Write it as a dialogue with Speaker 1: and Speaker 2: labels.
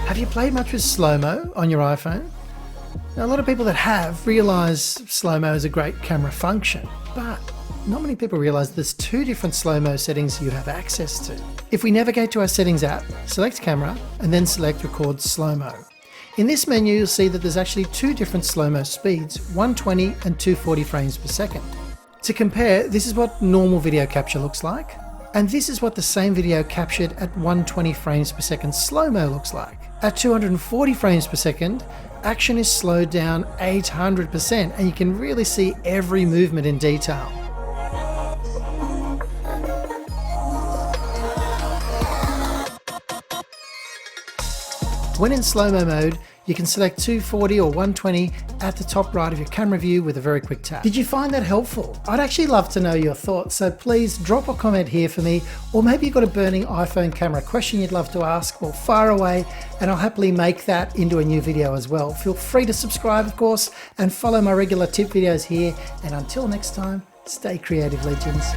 Speaker 1: Have you played much with slow-mo on your iPhone? Now, a lot of people that have realise slow-mo is a great camera function, but not many people realise there's two different slow-mo settings you have access to. If we navigate to our settings app, select camera, and then select record slow-mo. In this menu, you'll see that there's actually two different slow-mo speeds, 120 and 240 frames per second. To compare, this is what normal video capture looks like, and this is what the same video captured at 120 frames per second slow-mo looks like. At 240 frames per second, action is slowed down 800%, and you can really see every movement in detail. When in slow-mo mode, you can select 240 or 120 at the top right of your camera view with a very quick tap. Did you find that helpful? I'd actually love to know your thoughts, so please drop a comment here for me, or maybe you've got a burning iPhone camera question you'd love to ask, or fire away, and I'll happily make that into a new video as well. Feel free to subscribe, of course, and follow my regular tip videos here, and until next time, stay creative, legends.